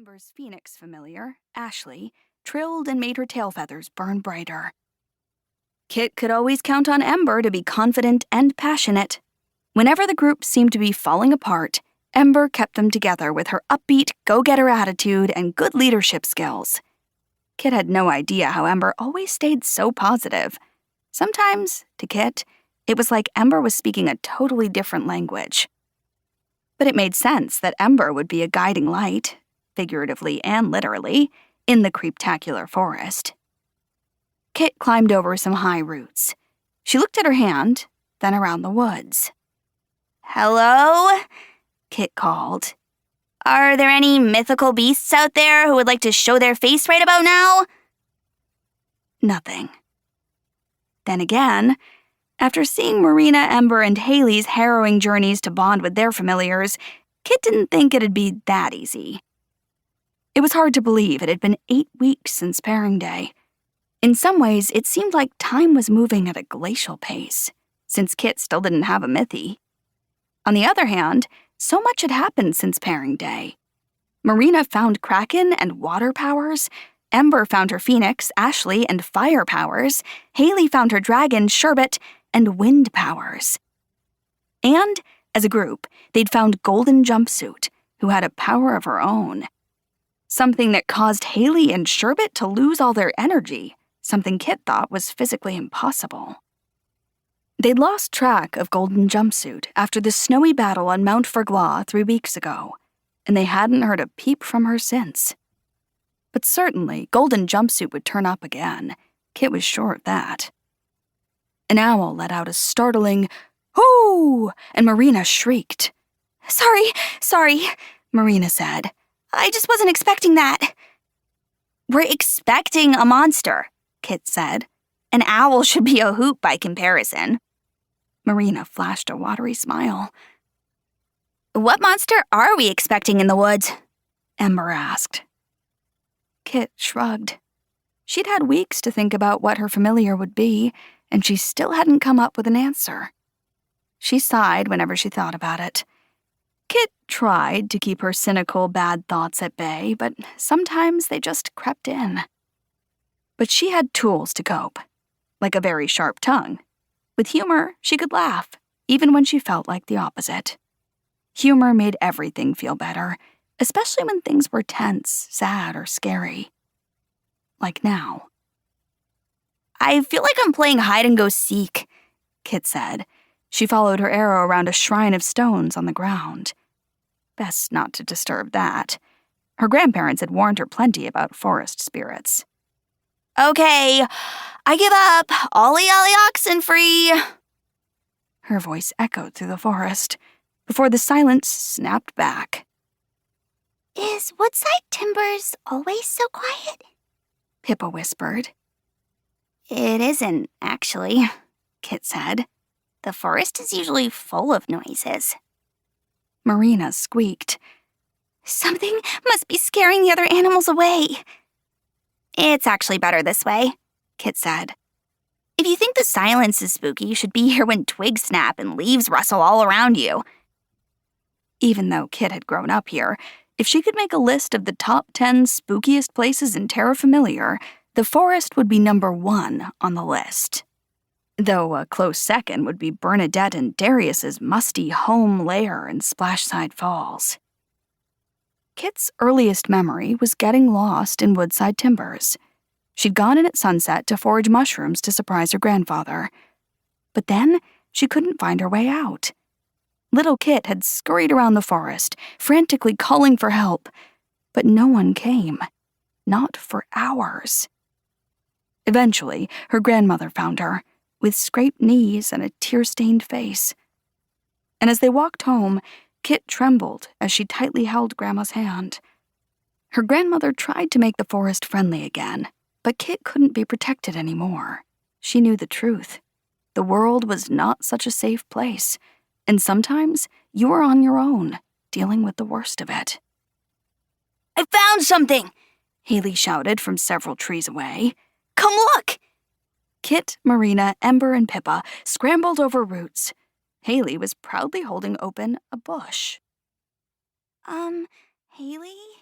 Ember's phoenix familiar, Ashley, trilled and made her tail feathers burn brighter. Kit could always count on Ember to be confident and passionate. Whenever the group seemed to be falling apart, Ember kept them together with her upbeat, go-getter attitude and good leadership skills. Kit had no idea how Ember always stayed so positive. Sometimes, to Kit, it was like Ember was speaking a totally different language. But it made sense that Ember would be a guiding light, figuratively and literally, in the creeptacular forest. Kit climbed over some high roots. She looked at her hand, then around the woods. "Hello?" Kit called. "Are there any mythical beasts out there who would like to show their face right about now?" Nothing. Then again, after seeing Marina, Ember, and Hailey's harrowing journeys to bond with their familiars, Kit didn't think it'd be that easy. It was hard to believe it had been 8 weeks since pairing day. In some ways, it seemed like time was moving at a glacial pace, since Kit still didn't have a Mythie. On the other hand, so much had happened since pairing day. Marina found Kraken and water powers, Ember found her phoenix, Ashley, and fire powers, Hailey found her dragon, Sherbet, and wind powers. And, as a group, they'd found Golden Jumpsuit, who had a power of her own. Something that caused Hailey and Sherbet to lose all their energy, something Kit thought was physically impossible. They'd lost track of Golden Jumpsuit after the snowy battle on Mount Ferglaw 3 weeks ago, and they hadn't heard a peep from her since. But certainly, Golden Jumpsuit would turn up again. Kit was sure of that. An owl let out a startling, "Hoo!" and Marina shrieked. Sorry, Marina said. "I just wasn't expecting that." "We're expecting a monster," Kit said. "An owl should be a hoot by comparison." Marina flashed a watery smile. "What monster are we expecting in the woods?" Ember asked. Kit shrugged. She'd had weeks to think about what her familiar would be, and she still hadn't come up with an answer. She sighed whenever she thought about it. Kit tried to keep her cynical, bad thoughts at bay, but sometimes they just crept in. But she had tools to cope, like a very sharp tongue. With humor, she could laugh, even when she felt like the opposite. Humor made everything feel better, especially when things were tense, sad, or scary. Like now. "I feel like I'm playing hide-and-go-seek," Kit said. She followed her arrow around a shrine of stones on the ground. Best not to disturb that. Her grandparents had warned her plenty about forest spirits. "Okay, I give up. Ollie oxen free." Her voice echoed through the forest, before the silence snapped back. "Is Woodside Timbers always so quiet?" Pippa whispered. "It isn't, actually," Kit said. "The forest is usually full of noises." Marina squeaked. "Something must be scaring the other animals away." "It's actually better this way," Kit said. "If you think the silence is spooky, you should be here when twigs snap and leaves rustle all around you." Even though Kit had grown up here, if she could make a list of the top 10 spookiest places in Terrafamiliar, the forest would be number 1 on the list. Though a close second would be Bernadette and Darius's musty home lair in Splashside Falls. Kit's earliest memory was getting lost in Woodside Timbers. She'd gone in at sunset to forage mushrooms to surprise her grandfather. But then she couldn't find her way out. Little Kit had scurried around the forest, frantically calling for help, but no one came. Not for hours. Eventually, her grandmother found her, with scraped knees and a tear-stained face. And as they walked home, Kit trembled as she tightly held Grandma's hand. Her grandmother tried to make the forest friendly again, but Kit couldn't be protected anymore. She knew the truth. The world was not such a safe place, and sometimes you were on your own, dealing with the worst of it. "I found something!" Hailey shouted from several trees away. "Come look!" Kit, Marina, Ember, and Pippa scrambled over roots. Hailey was proudly holding open a bush. Hailey?